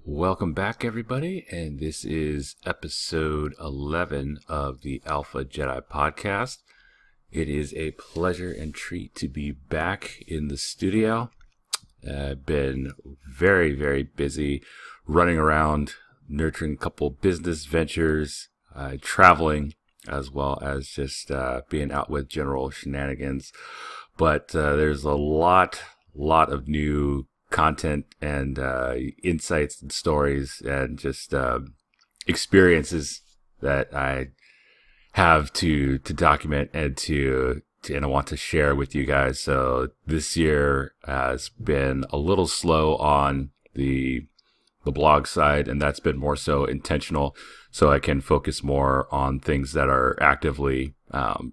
Welcome back, everybody, and this is episode 11 of the Alpha Jedi Podcast. It is a pleasure and treat to be back in the studio. I've been very, very busy running around, nurturing a couple business ventures, traveling, as well as just being out with general shenanigans. But there's a lot of new content and insights and stories and just experiences that I have to document and and I want to share with you guys. So this year has been a little slow on the blog side, and that's been more so intentional, so I can focus more on things that are actively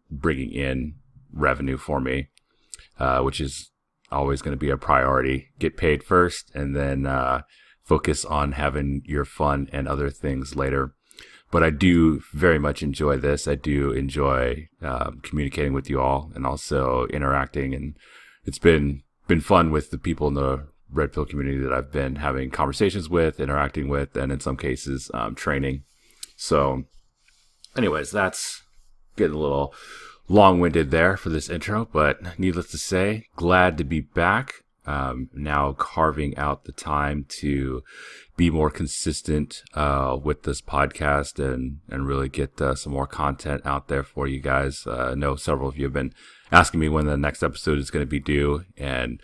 bringing in revenue for me, which is always going to be a priority. Get paid first, and then focus on having your fun and other things later. But I do very much enjoy this. I do enjoy communicating with you all and also interacting. And it's been fun with the people in the Red Pill community that I've been having conversations with, interacting with, and in some cases training. So anyways, that's getting a little long-winded there for this intro, but needless to say, glad to be back. Now carving out the time to be more consistent with this podcast and really get some more content out there for you guys. I know several of you have been asking me when the next episode is going to be due, and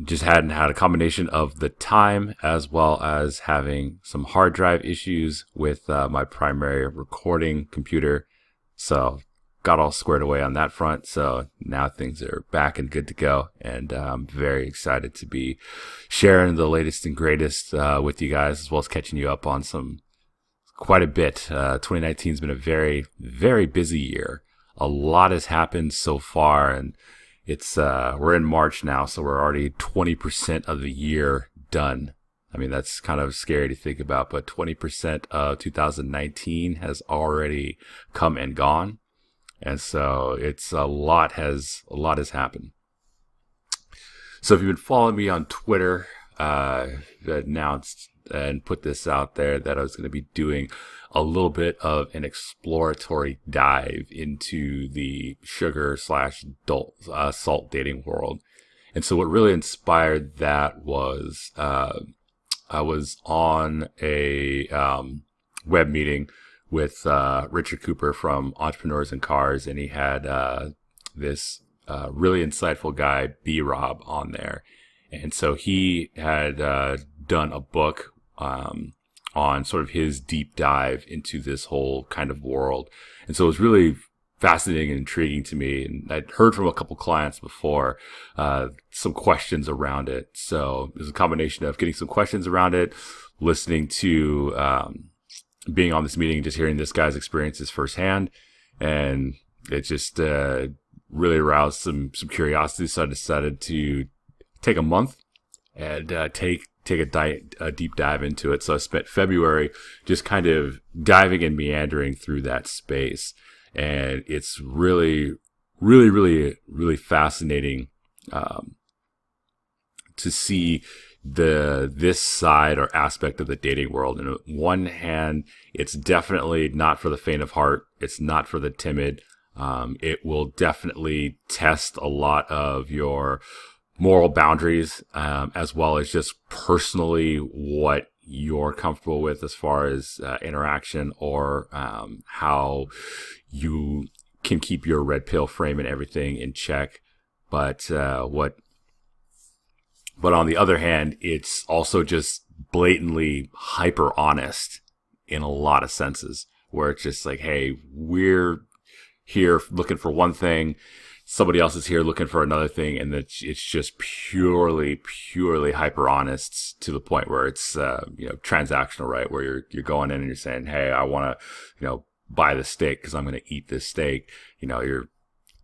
just hadn't had a combination of the time as well as having some hard drive issues with my primary recording computer. So got all squared away on that front. So now things are back and good to go. And I'm very excited to be sharing the latest and greatest with you guys, as well as catching you up on quite a bit. 2019 has been a very, very busy year. A lot has happened so far, and it's we're in March now, so we're already 20% of the year done. I mean, that's kind of scary to think about, but 20% of 2019 has already come and gone. And so it's a lot has happened. So if you've been following me on Twitter, I announced and put this out there that I was going to be doing a little bit of an exploratory dive into the sugar / salt dating world. And so what really inspired that was I was on a web meeting with Richard Cooper from Entrepreneurs and Cars, and he had this really insightful guy, B-Rob, on there. And so he had done a book on sort of his deep dive into this whole kind of world. And so it was really fascinating and intriguing to me. And I'd heard from a couple clients before some questions around it. So it was a combination of getting some questions around it, listening to being on this meeting, just hearing this guy's experiences firsthand. And it just really aroused some curiosity. So I decided to take a month and take a deep dive into it. So I spent February just kind of diving and meandering through that space. And it's really, really, really, really fascinating to see this side or aspect of the dating world. And on one hand, it's definitely not for the faint of heart. It's not for the timid. It will definitely test a lot of your moral boundaries, as well as just personally what you're comfortable with as far as interaction, or how you can keep your red pill frame and everything in check. But on the other hand, it's also just blatantly hyper honest in a lot of senses, where it's just like, hey, we're here looking for one thing, somebody else is here looking for another thing, and it's just purely hyper honest, to the point where it's transactional, right? Where you're going in and you're saying, hey, I want to buy the steak because I'm going to eat this steak. You're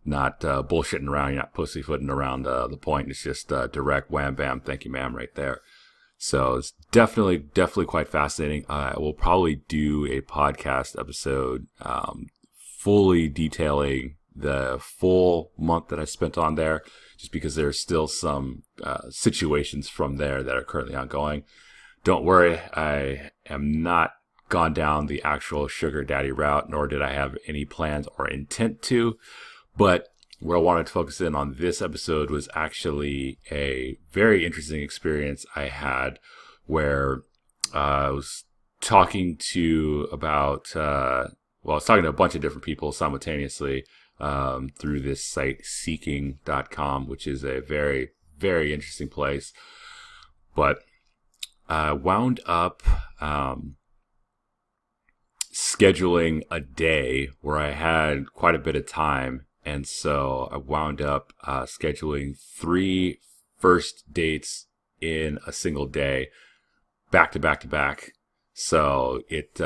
not bullshitting around, you're not pussyfooting around the point. It's just direct wham bam, thank you ma'am, right there. So it's definitely quite fascinating. I will probably do a podcast episode fully detailing the full month that I spent on there, just because there's still some situations from there that are currently ongoing. don't worry, I am not gone down the actual sugar daddy route, nor did I have any plans or intent to. But where I wanted to focus in on this episode was actually a very interesting experience I had where I was talking to I was talking to a bunch of different people simultaneously through this site, seeking.com, which is a very, very interesting place. But I wound up scheduling a day where I had quite a bit of time. And so I wound up scheduling 3 first dates in a single day, back to back to back. So it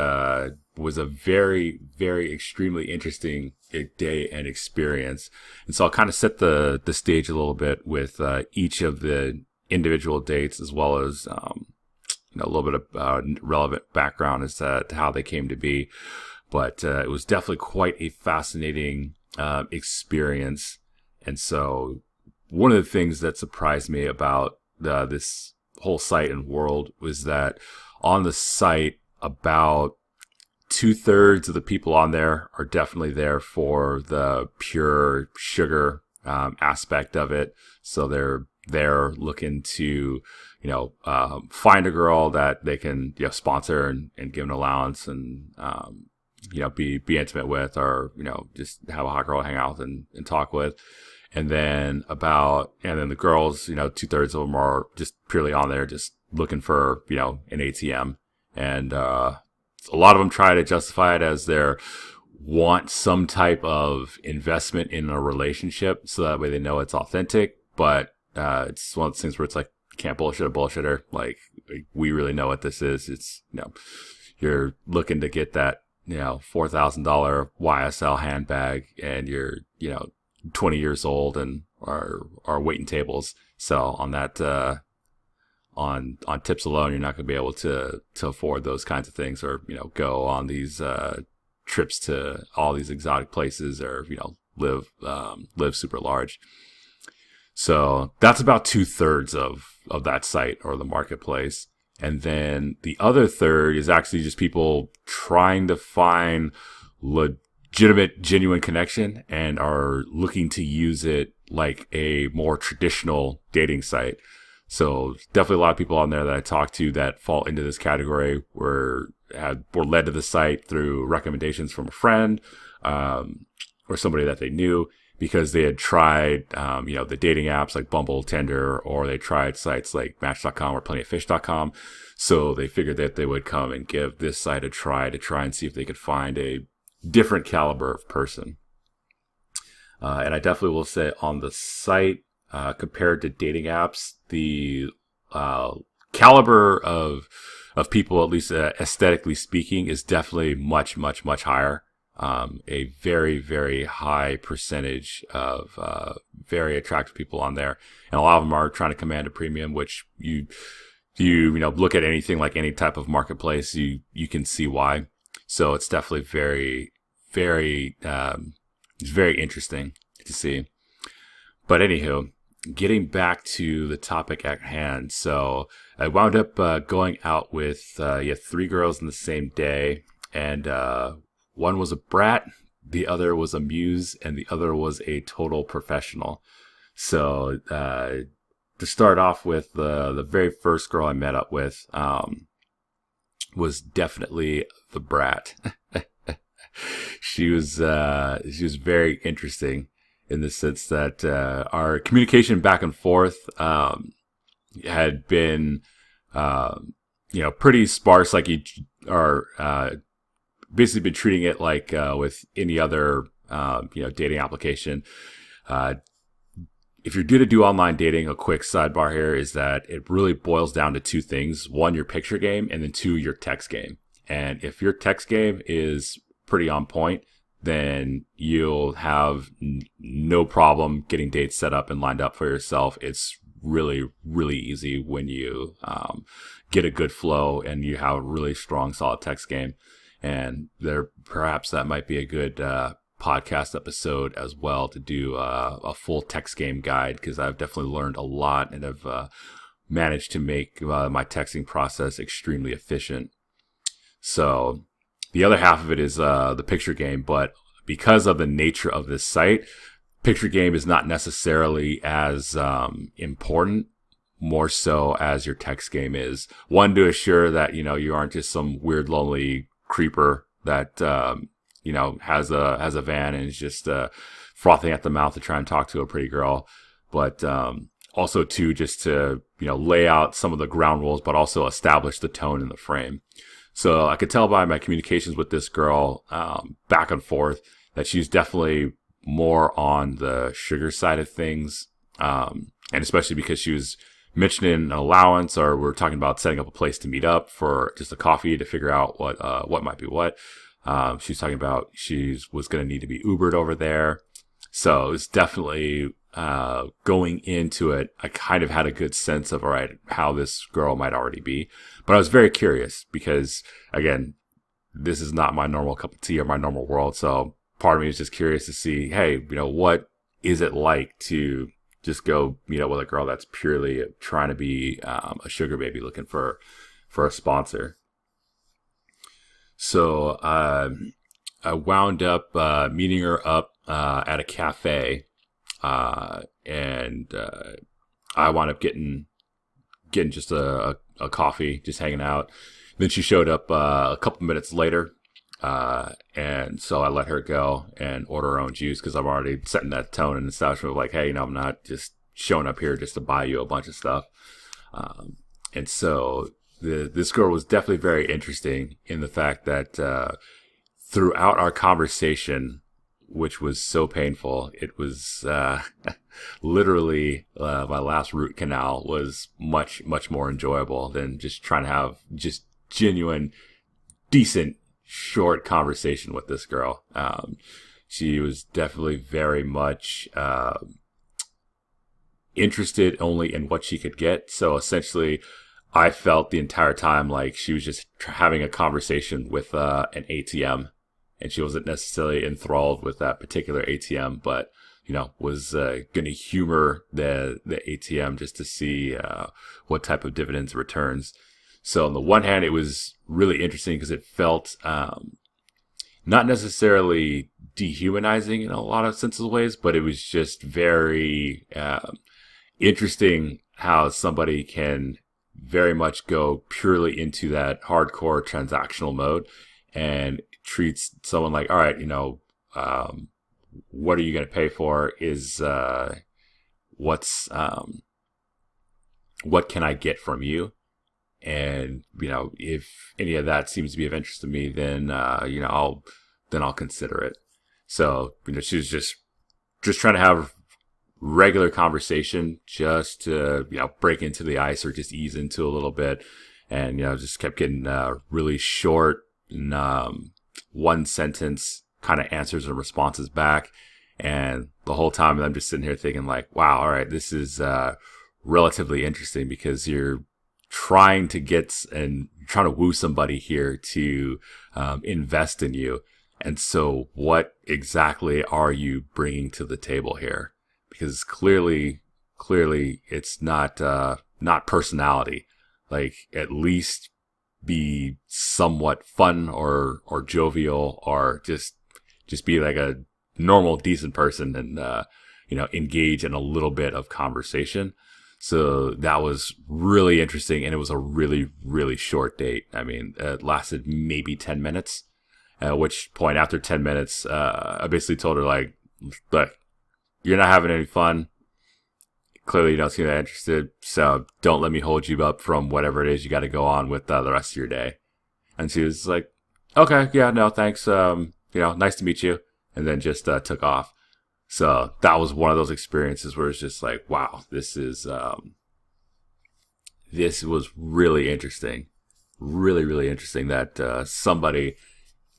was a very, very extremely interesting day and experience. And so I'll kind of set the stage a little bit with each of the individual dates, as well as a little bit of relevant background as to how they came to be. But it was definitely quite a fascinating experience. And so one of the things that surprised me about this whole site and world was that on the site, about 2/3 of the people on there are definitely there for the pure sugar aspect of it. So they're looking to, find a girl that they can sponsor and give an allowance and be intimate with, or just have a hot girl to hang out with and talk with. And then the girls, 2/3 of them are just purely on there, just looking for, an ATM. And a lot of them try to justify it as their want some type of investment in a relationship, so that way they know it's authentic. But it's one of those things where it's like, can't bullshit a bullshitter. Like, we really know what this is. It's, you're looking to get that, $4,000 YSL handbag, and you're, 20 years old and are waiting tables. So on that, on tips alone, you're not going to be able to afford those kinds of things, or, go on these, trips to all these exotic places, or, live super large. So that's about 2/3 of that site or the marketplace. And then the other third is actually just people trying to find legitimate, genuine connection and are looking to use it like a more traditional dating site. So definitely a lot of people on there that I talked to that fall into this category were led to the site through recommendations from a friend, or somebody that they knew, because they had tried, the dating apps like Bumble, Tinder, or they tried sites like Match.com or PlentyOfFish.com. So they figured that they would come and give this site a try and see if they could find a different caliber of person. And I definitely will say on the site, compared to dating apps, the caliber of people, at least aesthetically speaking, is definitely much, much, much higher. A very, very high percentage of very attractive people on there, and a lot of them are trying to command a premium, which you look at anything like any type of marketplace, you can see why. So it's definitely very, very it's very interesting to see. But anywho, getting back to the topic at hand. So I wound up going out with 3 girls in the same day, and one was a Brat, the other was a Muse, and the other was a total professional. So to start off with, the very first girl I met up with was definitely the Brat. She was very interesting in the sense that our communication back and forth had been pretty sparse. Like basically been treating it like with any other dating application. If you're going to do online dating, a quick sidebar here is that it really boils down to 2 things. 1, your picture game, and then 2, your text game. And if your text game is pretty on point, then you'll have no problem getting dates set up and lined up for yourself. It's really, really easy when you get a good flow and you have a really strong, solid text game. And perhaps that might be a good podcast episode as well, to do a full text game guide, because I've definitely learned a lot and have managed to make my texting process extremely efficient. So the other half of it is the picture game, but because of the nature of this site, picture game is not necessarily as important, more so as your text game is. One, to assure that, you aren't just some weird, lonely creeper that, has a van and is just frothing at the mouth to try and talk to a pretty girl. But also, two, just to, lay out some of the ground rules, but also establish the tone in the frame. So I could tell by my communications with this girl, back and forth, that she's definitely more on the sugar side of things. And especially because she was mentioning an allowance, or we're talking about setting up a place to meet up for just a coffee to figure out what might be what. She was talking about she was going to need to be Ubered over there. So it's definitely, going into it, I kind of had a good sense of, all right, how this girl might already be. But I was very curious because, again, this is not my normal cup of tea or my normal world. So part of me is just curious to see, hey, what is it like to just go meet up with a girl that's purely trying to be a sugar baby looking for a sponsor. So I wound up meeting her up at a cafe, and I wound up getting just a coffee, just hanging out. Then she showed up a couple minutes later, and so I let her go and order her own juice because I'm already setting that tone and establishment of like, hey, I'm not just showing up here just to buy you a bunch of stuff. And so this girl was definitely very interesting in the fact that throughout our conversation, which was so painful, it was literally my last root canal was much, much more enjoyable than just trying to have just genuine, decent, short conversation with this girl. She was definitely very much interested only in what she could get. So essentially, I felt the entire time like she was just having a conversation with an ATM, and she wasn't necessarily enthralled with that particular ATM, but was going to humor the ATM just to see what type of dividends it returns. So on the one hand, it was really interesting because it felt not necessarily dehumanizing in a lot of senses of ways, but it was just very interesting how somebody can very much go purely into that hardcore transactional mode and treats someone like, all right, what are you going to pay for is what can I get from you? And, if any of that seems to be of interest to me, then, I'll consider it. So, she was just trying to have regular conversation just to, break into the ice or just ease into a little bit. And, just kept getting, really short and, one sentence kind of answers and responses back. And the whole time I'm just sitting here thinking like, wow, all right, this is, relatively interesting because you're trying to woo somebody here to invest in you. And so what exactly are you bringing to the table here? Because clearly it's not personality. Like, at least be somewhat fun or jovial, or just be like a normal, decent person and, engage in a little bit of conversation. So that was really interesting. And it was a really, really short date. I mean, it lasted maybe 10 minutes, at which point after 10 minutes, I basically told her like, look, you're not having any fun. Clearly you don't seem that interested. So don't let me hold you up from whatever it is you got to go on with the rest of your day. And she was like, okay, yeah, no, thanks. Nice to meet you. And then just took off. So that was one of those experiences where it's just like, wow, this was really interesting. Really, really interesting that somebody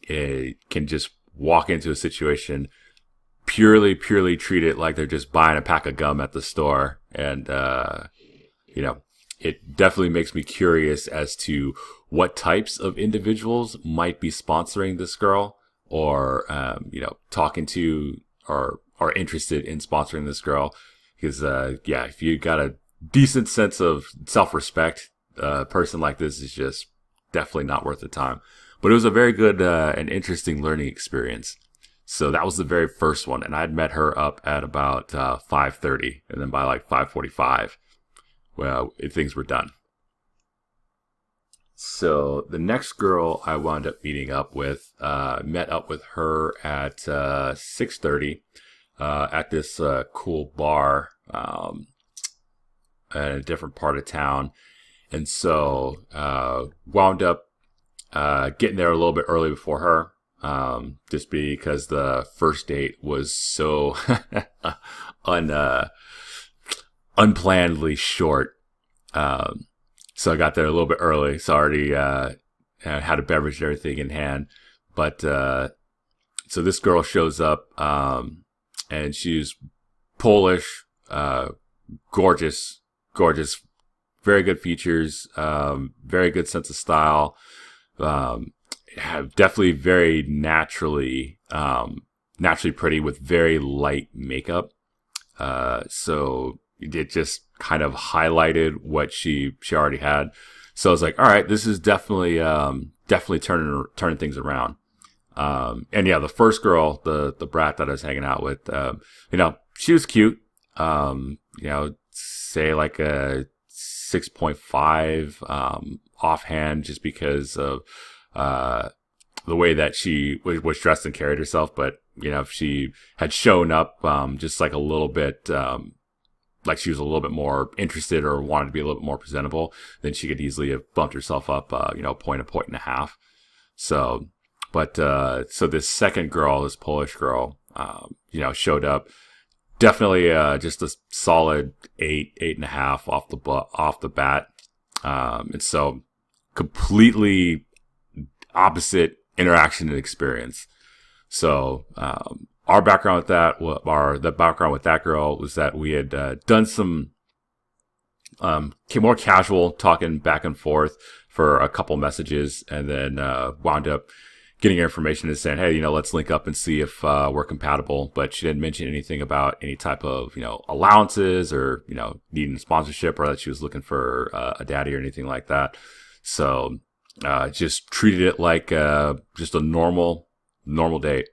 can just walk into a situation, purely treat it like they're just buying a pack of gum at the store. And, it definitely makes me curious as to what types of individuals might be sponsoring this girl or, talking to or are interested in sponsoring this girl. Because, if you got a decent sense of self-respect, a person like this is just definitely not worth the time. But it was a very good and interesting learning experience. So that was the very first one, and I'd met her up at about 5:30, and then by like 5:45, well, things were done. So the next girl I wound up meeting up with, met up with her at 6:30 at this cool bar in a different part of town, and so wound up getting there a little bit early before her. Just because the first date was so unplannedly short. So I got there a little bit early. So I already had a beverage and everything in hand. But so this girl shows up, and she's Polish, gorgeous, very good features, very good sense of style. Definitely very naturally pretty with very light makeup. So it just kind of highlighted what she already had. So I was like, all right, this is definitely turning things around. And yeah, the first girl, the Brat that I was hanging out with, she was cute. Say like a 6.5, offhand, just because of, the way that she was dressed and carried herself. But, if she had shown up, just like a little bit, like she was a little bit more interested or wanted to be a little bit more presentable, then she could easily have bumped herself up, a point and a half. So, but, so this second girl, this Polish girl, showed up. Definitely, just a solid 8.5 off the bat. And so completely opposite interaction and experience. So, our background with that, the background with that girl was that we had done some more casual talking back and forth for a couple messages, and then wound up getting information and saying, hey, let's link up and see if we're compatible. But she didn't mention anything about any type of allowances or needing sponsorship, or that she was looking for a daddy or anything like that. So just treated it like just a normal date.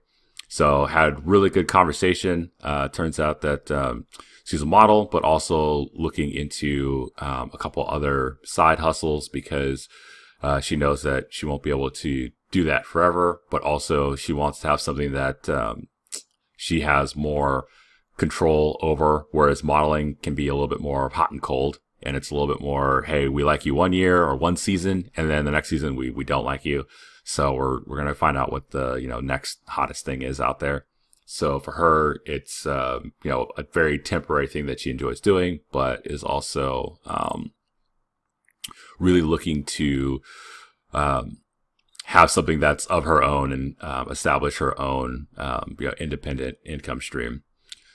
So had really good conversation. Turns out that she's a model, but also looking into a couple other side hustles, because she knows that she won't be able to do that forever, but also she wants to have something that she has more control over, whereas modeling can be a little bit more hot and cold. And it's a little bit more, hey, we like you 1 year or one season, and then the next season we don't like you. So we're going to find out what the, next hottest thing is out there. So for her, it's, a very temporary thing that she enjoys doing, but is also, really looking to, have something that's of her own and, establish her own, independent income stream.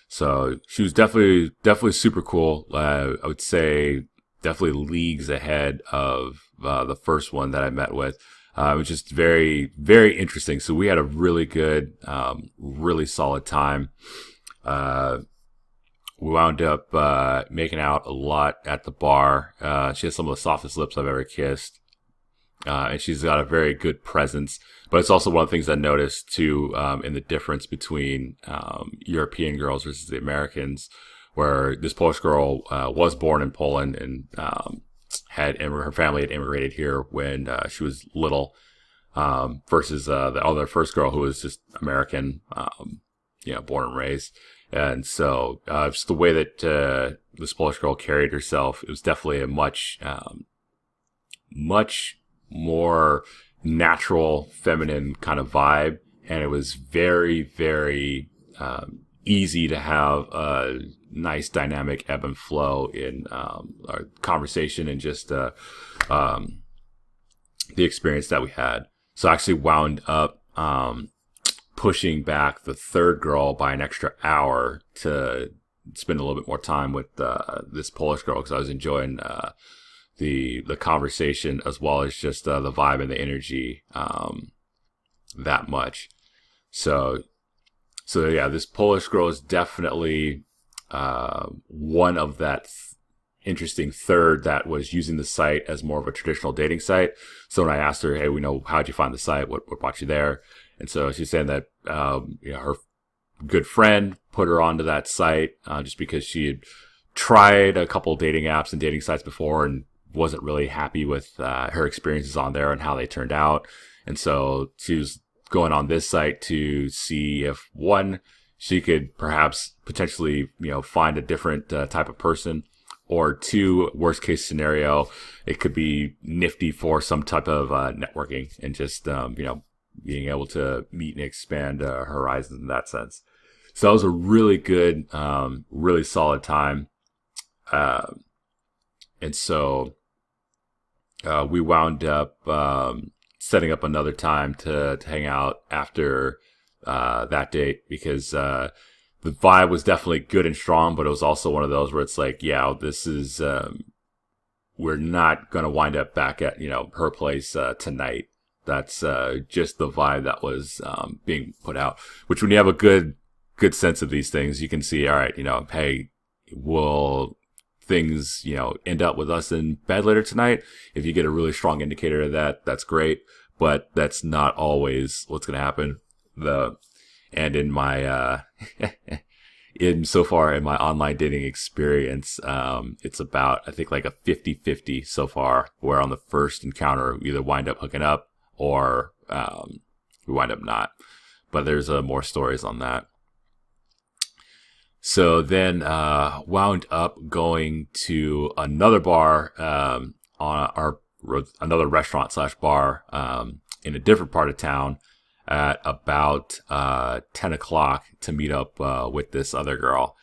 So she was definitely super cool. I would say definitely leagues ahead of, the first one that I met with. It was just very, very interesting. So we had a really good, really solid time. We wound up making out a lot at the bar. She has some of the softest lips I've ever kissed. And she's got a very good presence. But it's also one of the things I noticed too, in the difference between European girls versus the Americans, where this Polish girl was born in Poland and her family had immigrated here when she was little, versus the other first girl who was just American, born and raised. And so just the way that this Polish girl carried herself, it was definitely a much more natural, feminine kind of vibe. And it was very, very easy to have a nice dynamic ebb and flow in our conversation and just the experience that we had. So I actually wound up pushing back the third girl by an extra hour to spend a little bit more time with this Polish girl, because I was enjoying the conversation as well as just the vibe and the energy that much. So yeah, this Polish girl is definitely one of that interesting third that was using the site as more of a traditional dating site. So when I asked her, hey, how'd you find the site? What brought you there? And so she's saying that, her good friend put her onto that site, just because she had tried a couple dating apps and dating sites before and wasn't really happy with, her experiences on there and how they turned out. And so she was going on this site to see if, one, she could perhaps potentially, find a different type of person, or two, worst case scenario, it could be nifty for some type of networking and just, being able to meet and expand horizons in that sense. So that was a really good, really solid time. And so we wound up setting up another time to hang out after that date, because the vibe was definitely good and strong, but it was also one of those where it's like, yeah, this is, we're not going to wind up back at, her place tonight. That's just the vibe that was being put out, which when you have a good sense of these things, you can see, all right, hey, will things, end up with us in bed later tonight? If you get a really strong indicator of that, that's great, but that's not always what's going to happen. And in my, so far in my online dating experience, it's about, I think, like a 50-50 so far, where on the first encounter, we either wind up hooking up or, we wind up not. But there's more stories on that. So then, wound up going to another bar, another restaurant / bar, in a different part of town at about, 10 o'clock to meet up, with this other girl.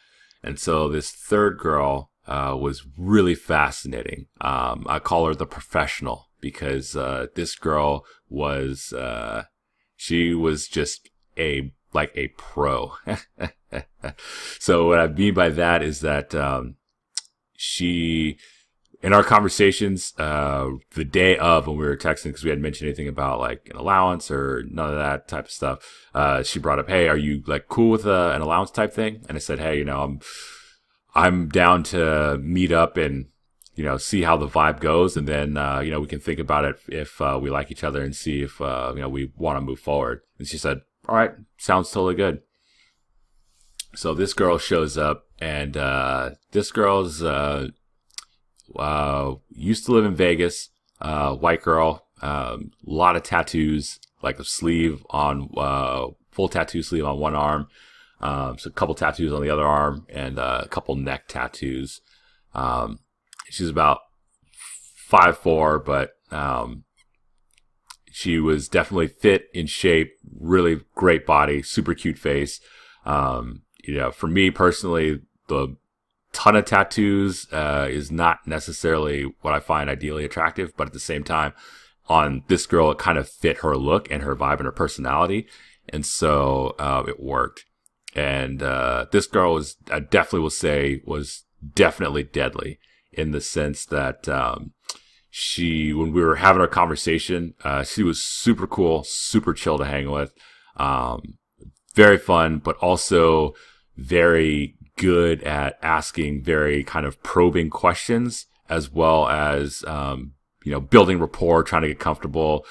And so this third girl, was really fascinating. I call her the professional, because, this girl was, she was just a pro. So what I mean by that is that, she, in our conversations, the day of, when we were texting, because we hadn't mentioned anything about like an allowance or none of that type of stuff, she brought up, hey, are you like cool with an allowance type thing? And I said, hey, I'm down to meet up and, see how the vibe goes. And then, we can think about it if we like each other and see if, we want to move forward. And she said, all right, sounds totally good. So this girl shows up, and this girl's used to live in Vegas, white girl, lot of tattoos, like a sleeve on, full tattoo sleeve on one arm, so a couple tattoos on the other arm, and a couple neck tattoos. She's about 5'4", but she was definitely fit, in shape, really great body, super cute face. For me personally, the ton of tattoos is not necessarily what I find ideally attractive, but at the same time, on this girl, it kind of fit her look and her vibe and her personality, and so it worked. And this girl was, I definitely will say, was definitely deadly, in the sense that when we were having our conversation, she was super cool, super chill to hang with, very fun, but also very good at asking very kind of probing questions, as well as, building rapport, trying to get comfortable,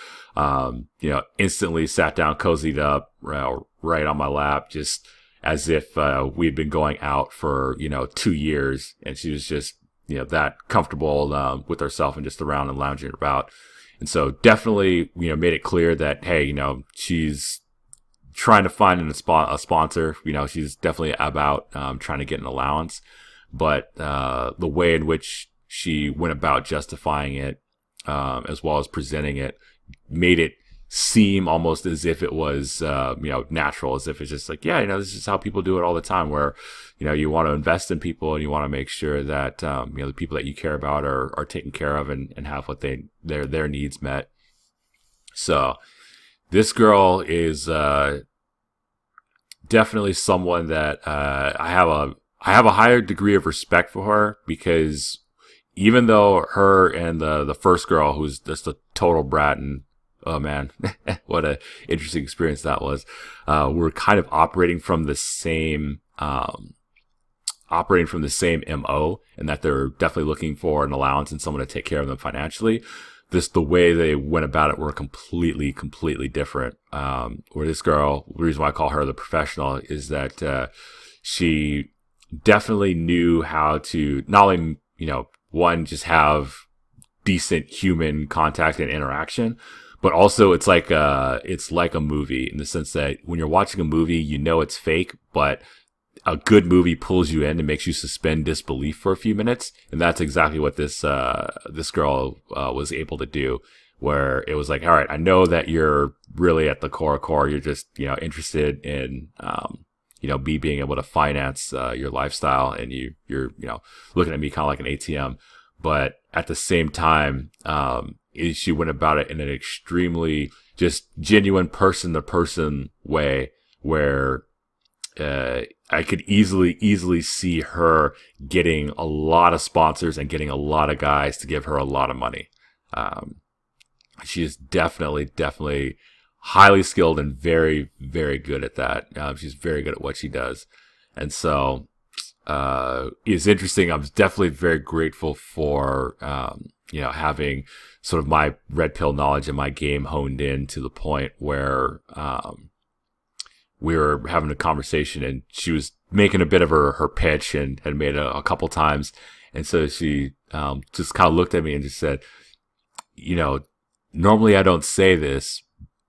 instantly sat down, cozied up, right on my lap, just as if, we'd been going out for, 2 years, and she was just, that comfortable, with herself and just around and lounging about. And so definitely, made it clear that, hey, she's trying to find a sponsor. She's definitely about trying to get an allowance, but the way in which she went about justifying it, as well as presenting it, made it seem almost as if it was natural, as if it's just like, yeah, this is how people do it all the time, where you want to invest in people and you want to make sure that the people that you care about are taken care of and have what their needs met. So this girl is definitely someone that I have a higher degree of respect for her, because even though her and the first girl, who's just a total brat, and oh man, what a interesting experience that was, we're kind of operating from the same operating from the same MO, and that they're definitely looking for an allowance and someone to take care of them financially. The way they went about it were completely different. Where this girl, the reason why I call her the professional is that she definitely knew how to not only, one, just have decent human contact and interaction, but also it's like a movie, in the sense that when you're watching a movie, it's fake, but a good movie pulls you in and makes you suspend disbelief for a few minutes. And that's exactly what this girl was able to do, where it was like, all right, I know that you're really at the core. You're just, interested in, me being able to finance your lifestyle, and you're looking at me kind of like an ATM. But at the same time, she went about it in an extremely just genuine person to person way, where I could easily see her getting a lot of sponsors and getting a lot of guys to give her a lot of money. She is definitely highly skilled and very, very good at that. She's very good at what she does. And so, it's interesting. I'm definitely very grateful for, having sort of my red pill knowledge and my game honed in to the point where, we were having a conversation, and she was making a bit of her pitch, and had made it a couple times. And so she just kind of looked at me and just said, normally I don't say this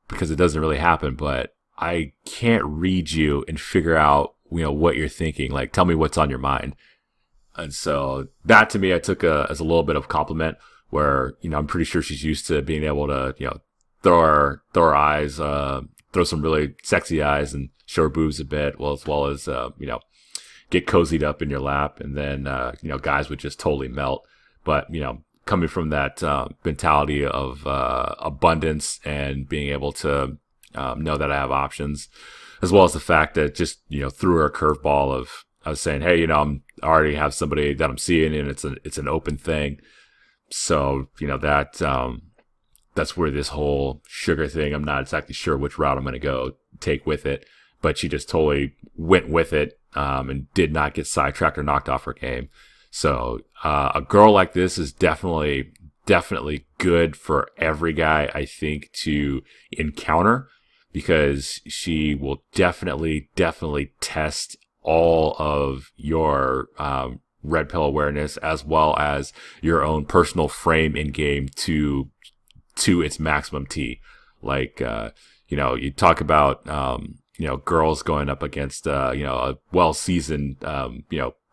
because it doesn't really happen, but I can't read you and figure out, what you're thinking. Like, tell me what's on your mind. And so that, to me, I took as a little bit of compliment, where, I'm pretty sure she's used to being able to, throw her eyes, throw some really sexy eyes and show her boobs a bit, as well as, get cozied up in your lap. And then, guys would just totally melt. But, coming from that mentality of abundance, and being able to know that I have options, as well as the fact that just, threw her a curveball of, I was saying, hey, I already have somebody that I'm seeing, and it's an open thing. So, that's where this whole sugar thing, I'm not exactly sure which route I'm going to take with it, but she just totally went with it, and did not get sidetracked or knocked off her game. So, a girl like this is definitely good for every guy, I think, to encounter, because she will definitely test all of your, red pill awareness, as well as your own personal frame in game to its maximum T. Like, you talk about, girls going up against, a well-seasoned,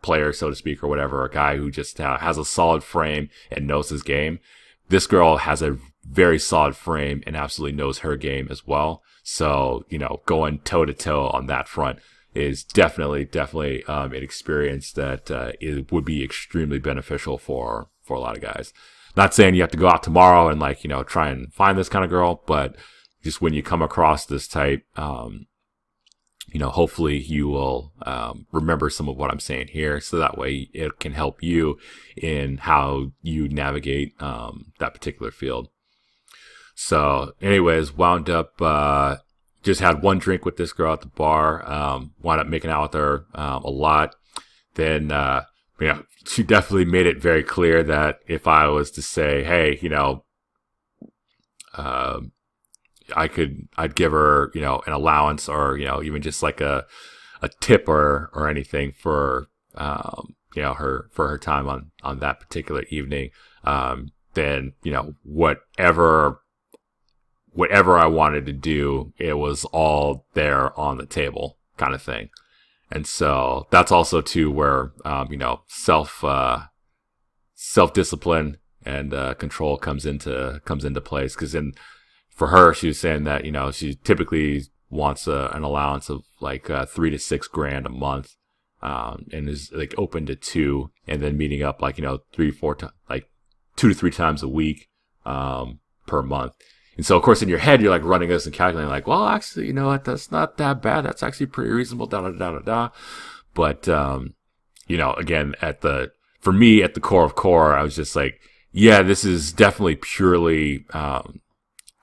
player, so to speak, or whatever, a guy who just has a solid frame and knows his game. This girl has a very solid frame and absolutely knows her game as well. So, going toe to toe on that front is definitely an experience that it would be extremely beneficial for a lot of guys. Not saying you have to go out tomorrow and try and find this kind of girl, but just when you come across this type, hopefully you will remember some of what I'm saying here, so that way it can help you in how you navigate that particular field. So anyways, wound up, just had one drink with this girl at the bar, wound up making out with her a lot. Then, she definitely made it very clear that if I was to say, hey, I'd give her, an allowance, or, even just like a tip or anything for, her time on that particular evening. Then, whatever I wanted to do, it was all there on the table, kind of thing. And so that's also too where, self-discipline and, control comes into place. Cause for her, she was saying that, she typically wants an allowance of like, $3,000 to $6,000 a month, and is like open to 2, and then meeting up like, 2 to 3 times a week, per month. And so, of course, in your head, you're like running this and calculating, like, well, actually, you know what? That's not that bad. That's actually pretty reasonable. But, again, for me, at the core of core, I was just like, yeah, this is definitely purely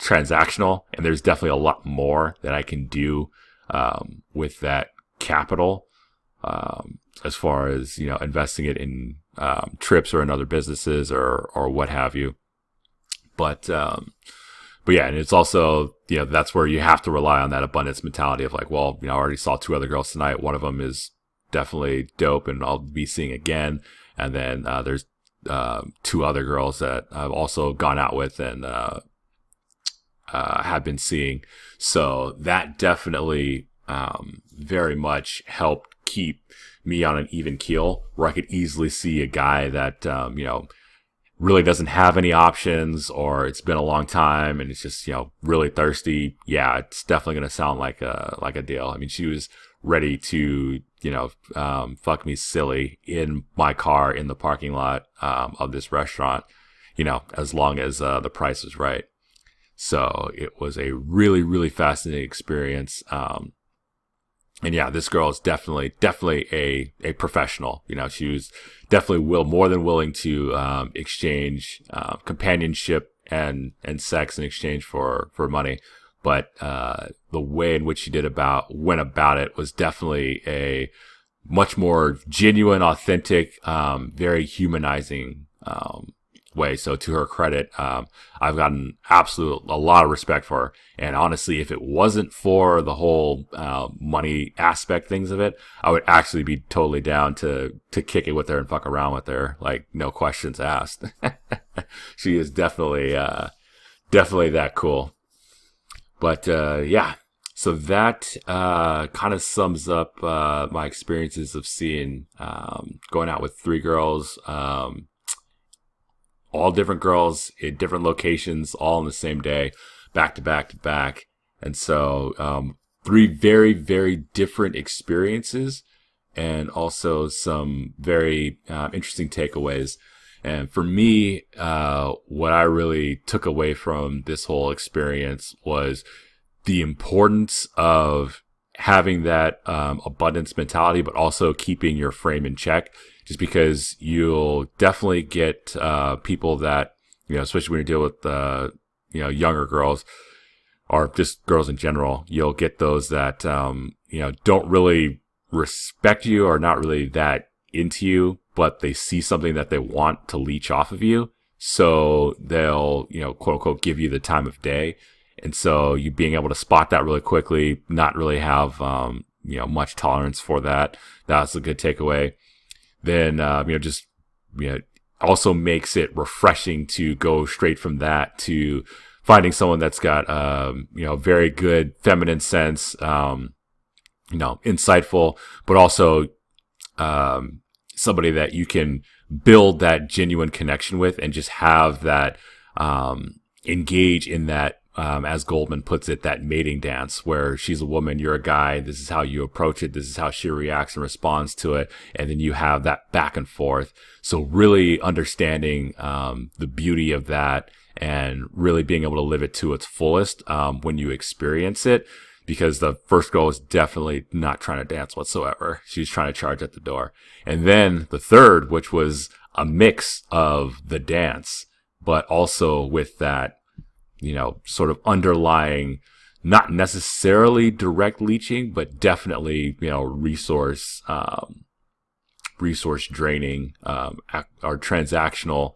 transactional, and there's definitely a lot more that I can do with that capital. as far as, investing it in trips or in other businesses or what have you. But yeah, and it's also, that's where you have to rely on that abundance mentality of like, well, I already saw 2 other girls tonight. One of them is definitely dope and I'll be seeing again. And then there's 2 other girls that I've also gone out with and have been seeing. So that definitely very much helped keep me on an even keel, where I could easily see a guy that, really doesn't have any options, or it's been a long time and it's just, really thirsty. Yeah, it's definitely going to sound like a deal. I mean, she was ready to, fuck me silly in my car in the parking lot of this restaurant, as long as the price was right. So it was a really, really fascinating experience. And yeah, this girl is definitely a professional. She was definitely more than willing to exchange companionship and sex in exchange for money. But the way in which she went about it was definitely a much more genuine, authentic, very humanizing way. So to her credit, I've gotten a lot of respect for her. And honestly, if it wasn't for the whole money aspect things of it, I would actually be totally down to kick it with her and fuck around with her, like no questions asked. She is definitely that cool. But yeah, so that kind of sums up my experiences of seeing going out with 3 girls, all different girls in different locations, all on the same day, back to back to back. And so 3 very, very different experiences, and also some very interesting takeaways. And for me, what I really took away from this whole experience was the importance of having that abundance mentality, but also keeping your frame in check. Just because you'll definitely get people that, especially when you deal with younger girls or just girls in general, you'll get those that don't really respect you or not really that into you, but they see something that they want to leech off of you. So they'll, quote unquote, give you the time of day. And so you being able to spot that really quickly, not really have, much tolerance for that. That's a good takeaway. Then, also makes it refreshing to go straight from that to finding someone that's got, very good feminine sense, insightful, but also, somebody that you can build that genuine connection with and just have that, engage in that, as Goldman puts it, that mating dance where she's a woman, you're a guy. This is how you approach it. This is how she reacts and responds to it. And then you have that back and forth. So really understanding, the beauty of that and really being able to live it to its fullest, when you experience it, because the first girl was definitely not trying to dance whatsoever. She was trying to charge at the door. And then the third, which was a mix of the dance, but also with that, sort of underlying, not necessarily direct leeching, but definitely, resource draining, or transactional,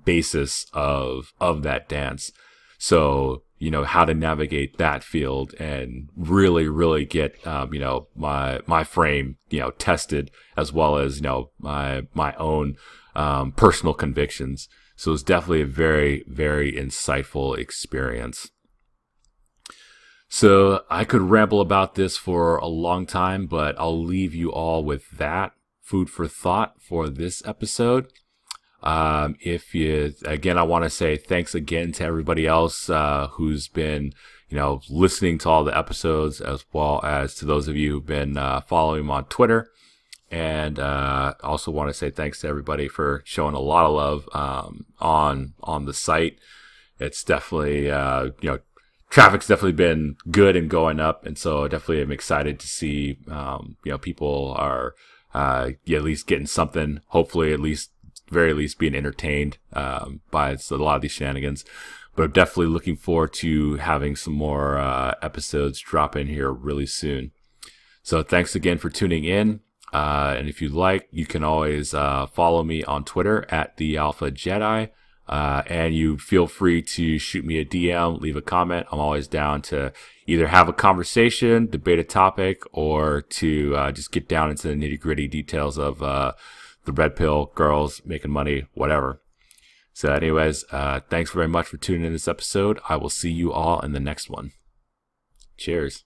basis of that dance. So, how to navigate that field and really, really get, my frame, tested, as well as, my own, personal convictions. So it's definitely a very, very insightful experience. So I could ramble about this for a long time, but I'll leave you all with that food for thought for this episode. Again, I want to say thanks again to everybody else, who's been, listening to all the episodes, as well as to those of you who've been, following me on Twitter. And also want to say thanks to everybody for showing a lot of love on the site. It's definitely, traffic's definitely been good and going up. And so definitely I'm excited to see, people are at least getting something, hopefully very least being entertained by a lot of these shenanigans. But I'm definitely looking forward to having some more episodes drop in here really soon. So thanks again for tuning in. And if you'd like, you can always follow me on Twitter at the Alpha Jedi. And you feel free to shoot me a DM, leave a comment. I'm always down to either have a conversation, debate a topic, or to just get down into the nitty-gritty details of the red pill, girls, making money, whatever. So anyways, thanks very much for tuning in this episode. I will see you all in the next one. Cheers.